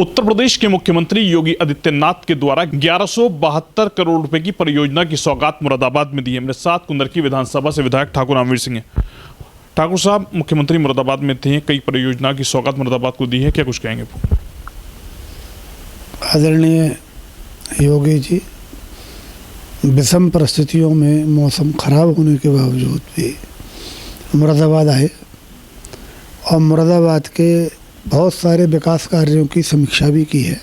उत्तर प्रदेश के मुख्यमंत्री योगी आदित्यनाथ के द्वारा 1172 करोड़ रुपए की परियोजना की सौगात मुरादाबाद में दी है। मेरे साथ कुंदरकी विधानसभा से विधायक ठाकुर रामवीर सिंह हैं। ठाकुर साहब, मुख्यमंत्री मुरादाबाद में थे, कई परियोजना की सौगात मुरादाबाद को दी है, क्या कुछ कहेंगे? आदरणीय योगी जी, विषम परिस्थितियों में मौसम खराब होने के बावजूद भी मुरादाबाद आए और मुरादाबाद के बहुत सारे विकास कार्यों की समीक्षा भी की है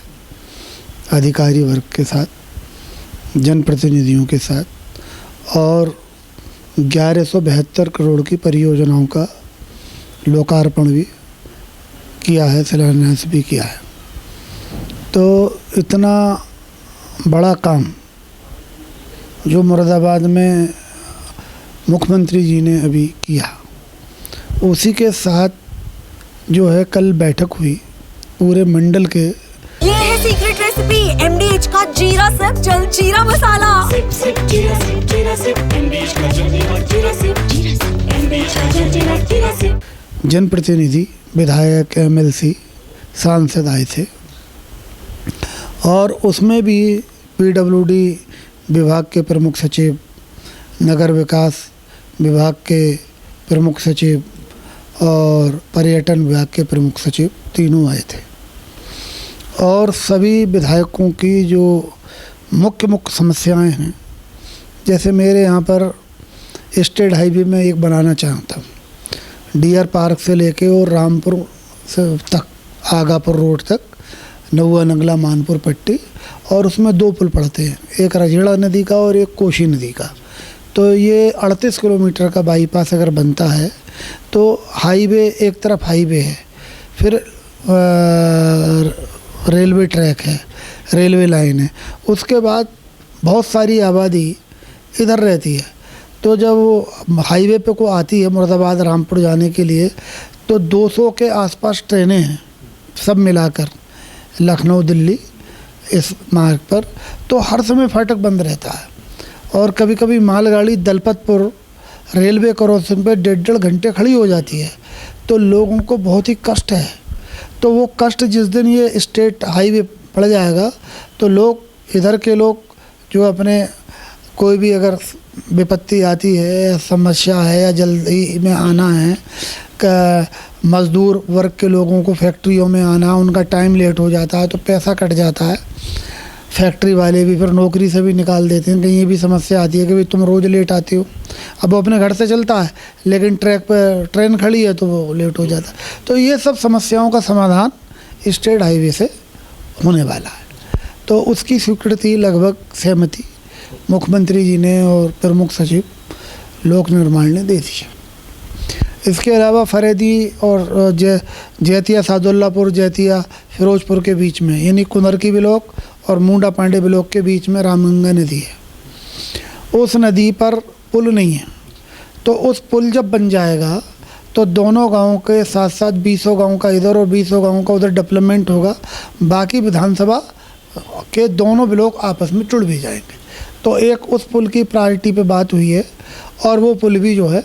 अधिकारी वर्ग के साथ, जनप्रतिनिधियों के साथ, और 1172 करोड़ की परियोजनाओं का लोकार्पण भी किया है, शिलान्यास भी किया है। तो इतना बड़ा काम जो मुरादाबाद में मुख्यमंत्री जी ने अभी किया, उसी के साथ जो है कल बैठक हुई पूरे मंडल के। ये है सीक्रेट रेसिपी MDH का जीरा सिप जल जीरा मसाला। सिप सिप जीरा सिप जीरा सिप MDH का जल जीरा सिप MDH का जल जीरा सिप। जनप्रतिनिधि, विधायक, MLC, सांसद आए थे और उसमें भी PWD विभाग के प्रमुख सचिव, नगर विकास विभाग के प्रमुख सचिव और पर्यटन विभाग के प्रमुख सचिव तीनों आए थे। और सभी विधायकों की जो मुख्य समस्याएं हैं, जैसे मेरे यहाँ पर स्टेट हाईवे में एक बनाना चाहता हूँ, डियर पार्क से लेके और रामपुर से तक, आगापुर रोड तक, नौवा नंगला मानपुर पट्टी, और उसमें 2 पुल पड़ते हैं, एक रजेड़ा नदी का और एक कोशी नदी का। तो ये 38 किलोमीटर का बाईपास अगर बनता है तो हाईवे, एक तरफ हाईवे है, फिर रेलवे ट्रैक है, रेलवे लाइन है, उसके बाद बहुत सारी आबादी इधर रहती है। तो जब वो हाईवे पे को आती है मुरादाबाद रामपुर जाने के लिए, तो 200 के आसपास ट्रेनें हैं सब मिलाकर, लखनऊ दिल्ली इस मार्ग पर। तो हर समय फाटक बंद रहता है और कभी कभी मालगाड़ी दलपतपुर रेलवे क्रॉसिंग पे 1.5 घंटे खड़ी हो जाती है। तो लोगों को बहुत ही कष्ट है। तो वो कष्ट जिस दिन ये स्टेट हाईवे पड़ जाएगा तो लोग, इधर के लोग जो अपने कोई भी अगर विपत्ति आती है, समस्या है या जल्दी में आना है, मज़दूर वर्ग के लोगों को फैक्ट्रियों में आना, उनका टाइम लेट हो जाता है तो पैसा कट जाता है। फैक्ट्री वाले भी फिर नौकरी से भी निकाल देते हैं। कहीं ये भी समस्या आती है कि भाई तुम रोज़ लेट आते हो। अब वो अपने घर से चलता है लेकिन ट्रैक पर ट्रेन खड़ी है तो वो लेट हो जाता है। तो ये सब समस्याओं का समाधान स्टेट हाईवे से होने वाला है। तो उसकी स्वीकृति, लगभग सहमति मुख्यमंत्री जी ने और प्रमुख सचिव लोक निर्माण ने दे दी है। इसके अलावा फरेदी और जैतिया, सादुल्लापुर, जैतिया, फिरोजपुर के बीच में, यानी कुंदरकी ब्लॉक और मुंडा पांडे ब्लॉक के बीच में रामगंगा नदी है। उस नदी पर पुल नहीं है, तो उस पुल जब बन जाएगा तो दोनों गांवों के साथ साथ 20 गांव का इधर और 20 गांव का उधर डेवलपमेंट होगा। बाकी विधानसभा के दोनों ब्लॉक आपस में जुड़ भी जाएंगे। तो एक उस पुल की प्रायोरिटी पे बात हुई है और वो पुल भी जो है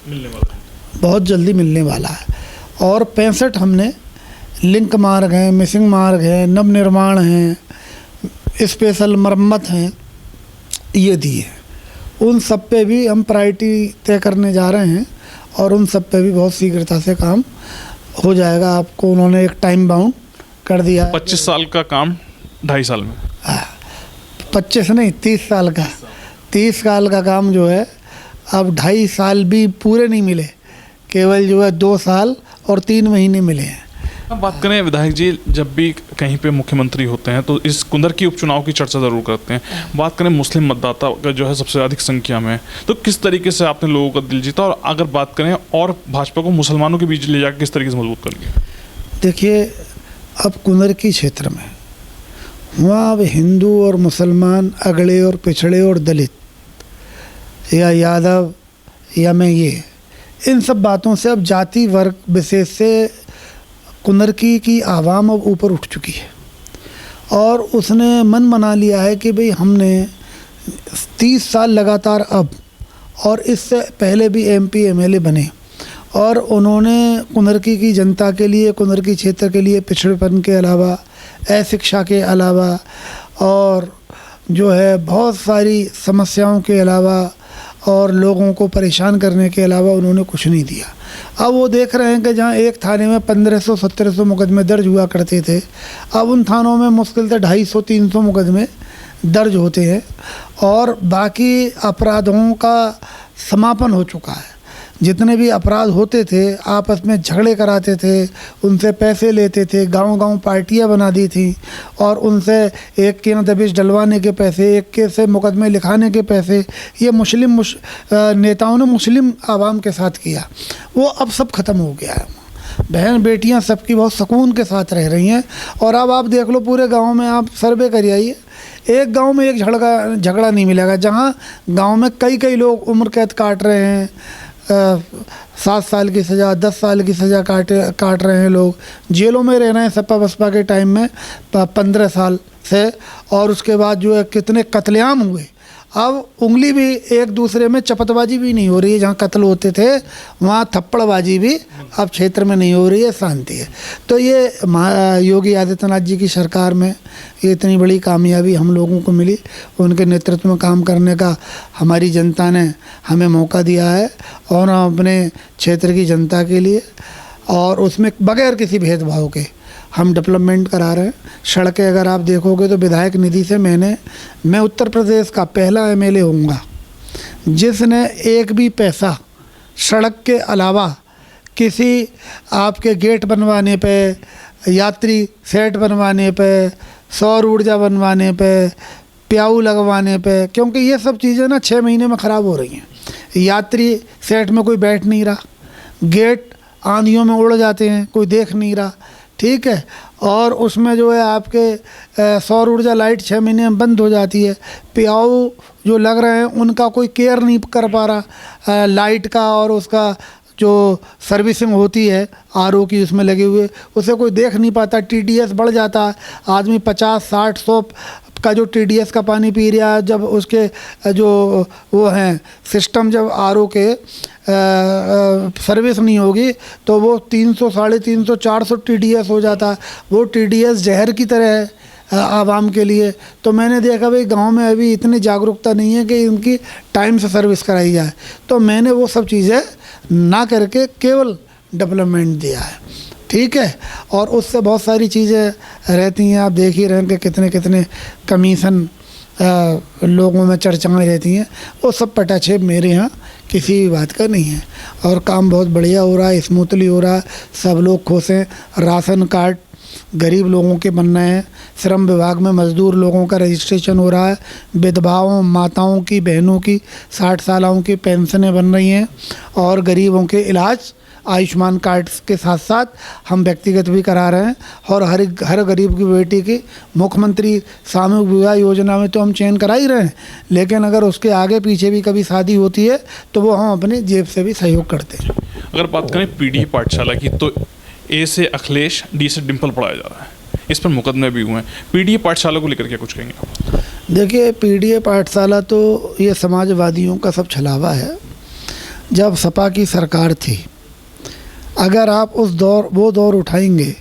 मिलने वाला है, बहुत जल्दी मिलने वाला है। और 65 हमने लिंक मार्ग हैं, मिसिंग मार्ग हैं, नवनिर्माण हैं, स्पेशल मरम्मत हैं, ये दिए। उन सब पे भी हम प्रायोरिटी तय करने जा रहे हैं और उन सब पे भी बहुत शीघ्रता से काम हो जाएगा। आपको उन्होंने एक टाइम बाउंड कर दिया है। 25 साल का काम 2.5 साल में, 25 नहीं, 30 साल का, 30 साल का काम जो है अब 2.5 साल भी पूरे नहीं मिले, केवल जो है 2 साल और 3 महीने मिले हैं। अब बात करें विधायक जी, जब भी कहीं पे मुख्यमंत्री होते हैं तो इस कुंदरकी उपचुनाव की चर्चा ज़रूर करते हैं। बात करें मुस्लिम मतदाता का जो है सबसे अधिक संख्या में, तो किस तरीके से आपने लोगों का दिल जीता, और अगर बात करें और भाजपा को मुसलमानों के बीच ले जाकर किस तरीके से मजबूत कर लिया? देखिए, अब कुंदरकी क्षेत्र में वहाँ अब हिंदू और मुसलमान, अगड़े और पिछड़े और दलित, या यादव या मैं, ये इन सब बातों से अब जाति वर्ग विशेष से कुंदरकी की आवाम अब ऊपर उठ चुकी है और उसने मन बना लिया है कि भाई हमने 30 साल लगातार अब, और इससे पहले भी MP MLA बने और उन्होंने कुंदरकी की जनता के लिए, कुंदरकी क्षेत्र के लिए पिछड़ेपन के अलावा, अशिक्षा के अलावा और जो है बहुत सारी समस्याओं के अलावा और लोगों को परेशान करने के अलावा उन्होंने कुछ नहीं दिया। अब वो देख रहे हैं कि जहाँ एक थाने में 1500-1700 मुकदमे दर्ज हुआ करते थे, अब उन थानों में मुश्किल से 250-300 मुकदमे दर्ज होते हैं और बाकी अपराधों का समापन हो चुका है। जितने भी अपराध होते थे आपस में झगड़े कराते थे, उनसे पैसे लेते थे, गांव-गांव पार्टियां बना दी थी और उनसे एक के दबिश डलवाने के पैसे, एक के से मुकदमे लिखाने के पैसे, ये मुस्लिम नेताओं ने मुस्लिम आवाम के साथ किया। वो अब सब ख़त्म हो गया है। बहन बेटियां सबकी बहुत सुकून के साथ रह रही हैं। और अब आप देख लो पूरे गांव में आप सर्वे करिए आइए, एक गांव में एक झगड़ा नहीं मिलेगा जहां गांव में कई लोग उम्र कैद काट रहे हैं, 7 साल की सज़ा, 10 साल की सज़ा काट रहे हैं, लोग जेलों में रह रहे हैं सपा बसपा के टाइम में 15 साल से। और उसके बाद जो है कितने कत्लेआम हुए। अब उंगली भी एक दूसरे में चपतबाजी भी नहीं हो रही है, जहाँ कत्ल होते थे वहाँ थप्पड़बाजी भी अब क्षेत्र में नहीं हो रही है, शांति है। तो ये योगी आदित्यनाथ जी की सरकार में ये इतनी बड़ी कामयाबी हम लोगों को मिली, उनके नेतृत्व में काम करने का हमारी जनता ने हमें मौका दिया है और हम अपने क्षेत्र की जनता के लिए और उसमें बगैर किसी भेदभाव के हम डेवलपमेंट करा रहे हैं। सड़कें अगर आप देखोगे तो विधायक निधि से मैं उत्तर प्रदेश का पहला एमएलए होऊंगा जिसने एक भी पैसा सड़क के अलावा किसी आपके गेट बनवाने पे, यात्री सेट बनवाने पे, सौर ऊर्जा बनवाने पे, प्याऊ लगवाने पे, क्योंकि ये सब चीज़ें ना 6 महीने में ख़राब हो रही हैं। यात्री सेट में कोई बैठ नहीं रहा, गेट आंधियों में उड़ जाते हैं, कोई देख नहीं रहा, ठीक है। और उसमें जो है आपके सौर ऊर्जा लाइट 6 महीने में बंद हो जाती है, प्याऊ जो लग रहे हैं उनका कोई केयर नहीं कर पा रहा लाइट का, और उसका जो सर्विसिंग होती है आरओ की उसमें लगे हुए उसे कोई देख नहीं पाता। टीडीएस बढ़ जाता है, आदमी 50, 60, 100 का जो टीडीएस का पानी पी रहा है, जब उसके जो वो हैं सिस्टम जब आरओ के सर्विस नहीं होगी तो वो 300, 350, 400 टीडीएस हो जाता है। वो टीडीएस जहर की तरह है आवाम के लिए। तो मैंने देखा भाई गांव में अभी इतनी जागरूकता नहीं है कि उनकी टाइम से सर्विस कराई जाए, तो मैंने वो सब चीज़ें ना करके केवल डेवलपमेंट दिया है, ठीक है। और उससे बहुत सारी चीज़ें रहती हैं, आप देख ही रहे हैं कि कितने कमीशन लोगों में चर्चाएं रहती हैं, वो सब पटाक्षेप मेरे यहाँ किसी भी बात का नहीं है। और काम बहुत बढ़िया हो रहा है, स्मूथली हो रहा है, सब लोग खुश हैं। राशन कार्ड गरीब लोगों के बन रहे हैं, श्रम विभाग में मज़दूर लोगों का रजिस्ट्रेशन हो रहा है, विधवाओं, माताओं की, बहनों की 60 सालों की पेंशनें बन रही हैं, और गरीबों के इलाज आयुष्मान कार्ड के साथ साथ हम व्यक्तिगत भी करा रहे हैं। और हर गरीब की बेटी की मुख्यमंत्री सामूहिक विवाह योजना में तो हम चयन करा ही रहे हैं, लेकिन अगर उसके आगे पीछे भी कभी शादी होती है तो वो हम अपने जेब से भी सहयोग करते हैं। अगर बात करें पीडी पाठशाला की, तो ए से अखिलेश, डी से डिम्पल पढ़ाया जा रहा है, इस पर मुकदमे भी हुए हैं। पीडीए पाठशाला को लेकर क्या कुछ कहेंगे आप? देखिए, पीडीए पाठशाला तो ये समाजवादियों का सब छलावा है। जब सपा की सरकार थी, अगर आप वो दौर उठाएंगे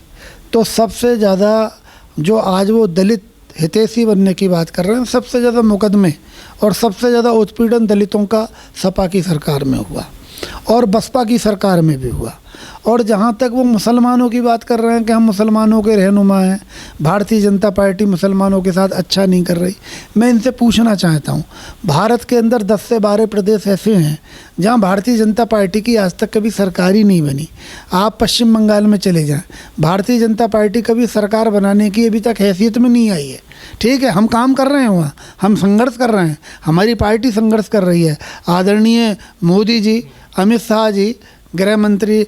तो सबसे ज़्यादा जो आज वो दलित हितैषी बनने की बात कर रहे हैं, सबसे ज़्यादा मुकदमे और सबसे ज़्यादा उत्पीड़न दलितों का सपा की सरकार में हुआ और बसपा की सरकार में भी हुआ। और जहाँ तक वो मुसलमानों की बात कर रहे हैं कि हम मुसलमानों के रहनुमा हैं, भारतीय जनता पार्टी मुसलमानों के साथ अच्छा नहीं कर रही, मैं इनसे पूछना चाहता हूँ, भारत के अंदर 10 से 12 प्रदेश ऐसे हैं जहाँ भारतीय जनता पार्टी की आज तक कभी सरकार ही नहीं बनी। आप पश्चिम बंगाल में चले जाएं, भारतीय जनता पार्टी कभी सरकार बनाने की अभी तक हैसियत में नहीं आई है, ठीक है। हम काम कर रहे हैं, वहाँ हम संघर्ष कर रहे हैं, हमारी पार्टी संघर्ष कर रही है। आदरणीय मोदी जी, अमित शाह जी, गृह मंत्री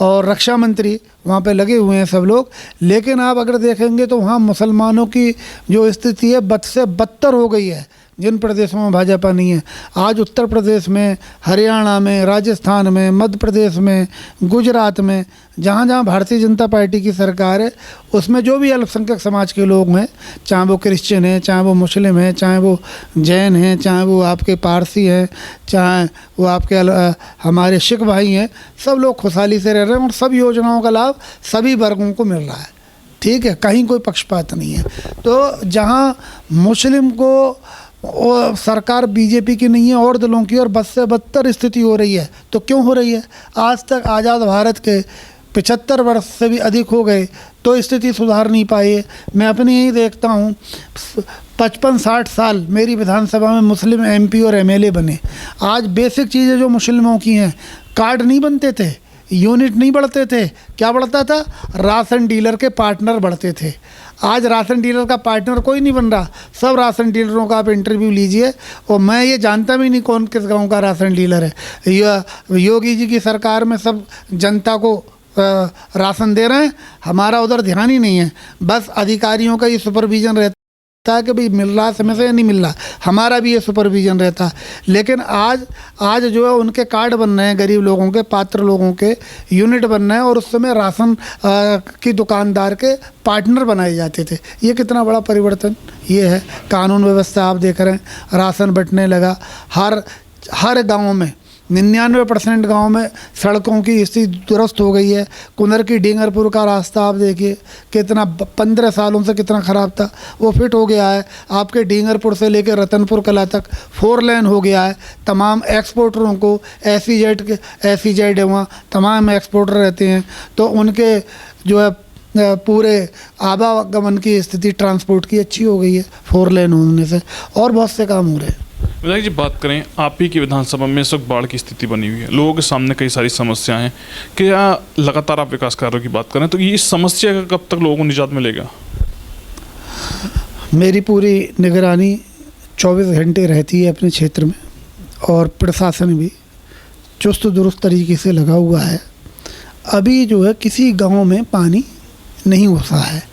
और रक्षा मंत्री वहाँ पे लगे हुए हैं सब लोग, लेकिन आप अगर देखेंगे तो वहाँ मुसलमानों की जो स्थिति है बद से बदतर हो गई है। जिन प्रदेशों में भाजपा नहीं है। आज उत्तर प्रदेश में, हरियाणा में, राजस्थान में, मध्य प्रदेश में, गुजरात में, जहाँ जहाँ भारतीय जनता पार्टी की सरकार है, उसमें जो भी अल्पसंख्यक समाज के लोग हैं, चाहे वो क्रिश्चियन हैं, चाहे वो मुस्लिम हैं, चाहे वो जैन हैं, चाहे वो आपके पारसी हैं, चाहे वो आपके हमारे सिख भाई हैं, सब लोग खुशहाली से रह रहे हैं और सब योजनाओं का लाभ सभी वर्गों को मिल रहा है। ठीक है, कहीं कोई पक्षपात नहीं है। तो जहाँ मुस्लिम को और सरकार बीजेपी की नहीं है और दलों की, और बद से बदतर स्थिति हो रही है, तो क्यों हो रही है? आज तक आज़ाद भारत के 75 वर्ष से भी अधिक हो गए तो स्थिति सुधार नहीं पाई है। मैं अपने यही देखता हूँ, 55-60 साल मेरी विधानसभा में मुस्लिम MP और MLA बने। आज बेसिक चीज़ें जो मुस्लिमों की हैं, कार्ड नहीं बनते थे, यूनिट नहीं बढ़ते थे, क्या बढ़ता था? राशन डीलर के पार्टनर बढ़ते थे। आज राशन डीलर का पार्टनर कोई नहीं बन रहा। सब राशन डीलरों का आप इंटरव्यू लीजिए और मैं ये जानता भी नहीं कौन किस गांव का राशन डीलर है। योगी जी की सरकार में सब जनता को राशन दे रहे हैं, हमारा उधर ध्यान ही नहीं है। बस अधिकारियों का ये सुपरविजन रहता है कि भाई मिल रहा है समय से या नहीं मिल रहा, हमारा भी ये सुपरविजन रहता है। लेकिन आज जो है उनके कार्ड बन रहे हैं, गरीब लोगों के, पात्र लोगों के यूनिट बन रहे हैं, और उस समय राशन की दुकानदार के पार्टनर बनाए जाते थे। ये कितना बड़ा परिवर्तन ये है। कानून व्यवस्था आप देख रहे हैं, राशन बंटने लगा। हर गाँव में 99% गाँव में सड़कों की स्थिति दुरुस्त हो गई है। कुंदर की डींगरपुर का रास्ता आप देखिए कितना 15 सालों से कितना ख़राब था, वो फिट हो गया है। आपके डींगरपुर से लेकर रतनपुर कला तक 4 लेन हो गया है। तमाम एक्सपोर्टरों को SEZ है, वहाँ तमाम एक्सपोर्टर रहते हैं, तो उनके जो है पूरे आवागमन की स्थिति ट्रांसपोर्ट की अच्छी हो गई है 4 लेन होने से, और बहुत से काम हो रहे हैं। विधायक जी, बात करें आप ही की विधानसभा में इस वक्त बाढ़ की स्थिति बनी हुई है, लोगों के सामने कई सारी समस्याएं हैं। क्या लगातार आप विकास कार्यों की बात करें तो ये इस समस्या का कब तक लोगों को निजात मिलेगा? मेरी पूरी निगरानी 24 घंटे रहती है अपने क्षेत्र में, और प्रशासन भी चुस्त दुरुस्त तरीके से लगा हुआ है। अभी जो है किसी गांव में पानी नहीं घुसा है।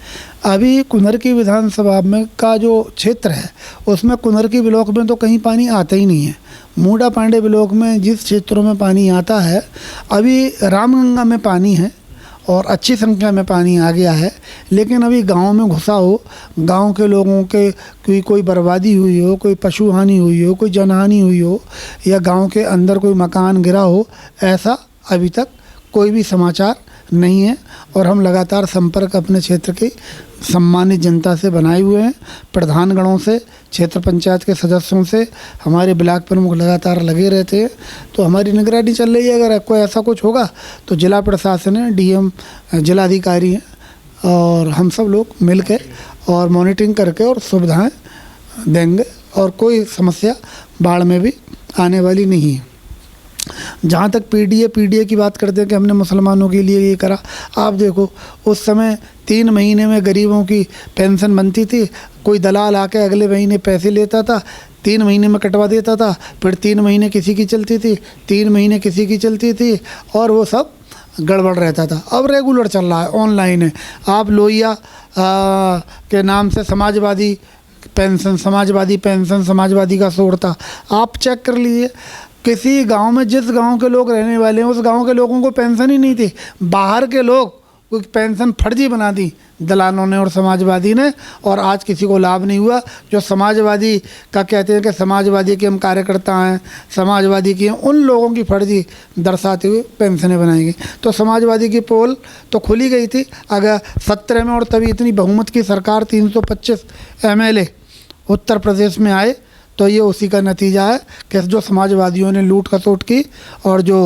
अभी कुंदर की विधानसभा में का जो क्षेत्र है उसमें कुंदर की ब्लॉक में तो कहीं पानी आता ही नहीं है। मूडा पांडे ब्लॉक में जिस क्षेत्रों में पानी आता है, अभी रामगंगा में पानी है और अच्छी संख्या में पानी आ गया है, लेकिन अभी गांव में घुसा हो, गांव के लोगों के कोई बर्बादी हुई हो, कोई पशु हानि हुई हो, कोई जनहानि हुई हो, या गांव के अंदर कोई मकान गिरा हो, ऐसा अभी तक कोई भी समाचार नहीं है। और हम लगातार संपर्क अपने क्षेत्र की सम्मानित जनता से बनाए हुए हैं, प्रधानगणों से, क्षेत्र पंचायत के सदस्यों से, हमारे ब्लॉक प्रमुख लगातार लगे रहते हैं। तो हमारी निगरानी चल रही है। अगर कोई ऐसा कुछ होगा तो जिला प्रशासन है, DM जिलाधिकारी हैं, और हम सब लोग मिल के और मॉनिटरिंग करके और सुविधाएं देंगे, और कोई समस्या बाढ़ में भी आने वाली नहीं है। जहाँ तक PDA की बात करते हैं कि हमने मुसलमानों के लिए ये करा, आप देखो उस समय 3 महीने में गरीबों की पेंशन बनती थी, कोई दलाल आके अगले महीने पैसे लेता था, 3 महीने में कटवा देता था, फिर 3 महीने किसी की चलती थी, 3 महीने किसी की चलती थी, और वो सब गड़बड़ रहता था। अब रेगुलर चल रहा है, ऑनलाइन है। आप लोहिया के नाम से समाजवादी पेंशन, समाजवादी का शोर था, आप चेक कर लीजिए। किसी गांव में जिस गांव के लोग रहने वाले हैं उस गांव के लोगों को पेंशन ही नहीं थी, बाहर के लोग कोई पेंशन फर्जी बना दी दलालों ने और समाजवादी ने, और आज किसी को लाभ नहीं हुआ। जो समाजवादी का कहते हैं कि समाजवादी के हम कार्यकर्ता हैं, समाजवादी की, उन लोगों की फर्जी दर्शाते हुए पेंशनें बनाई गई। तो समाजवादी की पोल तो खुली गई थी अगर 17 में, और तभी इतनी बहुमत की सरकार 325 MLA उत्तर प्रदेश में आए, तो ये उसी का नतीजा है कि जो समाजवादियों ने लूट खसोट की और जो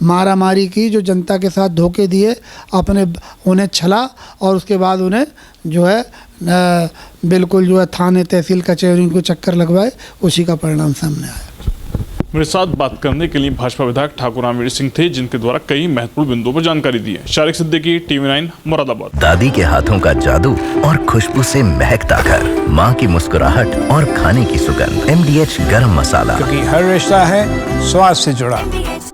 मारा मारी की, जो जनता के साथ धोखे दिए, उन्हें छला, और उसके बाद उन्हें जो है बिल्कुल जो है थाने तहसील कचहरी को चक्कर लगवाए, उसी का परिणाम सामने आया। मेरे साथ बात करने के लिए भाजपा विधायक ठाकुर रामवीर सिंह थे, जिनके द्वारा कई महत्वपूर्ण बिंदुओं पर जानकारी दी है। शारिक सिद्दीकी, TV9 मुरादाबाद। दादी के हाथों का जादू और खुशबू से महकता घर, माँ की मुस्कुराहट और खाने की सुगंध, MDH गरम मसाला, क्योंकि हर रिश्ता है स्वाद से जुड़ा।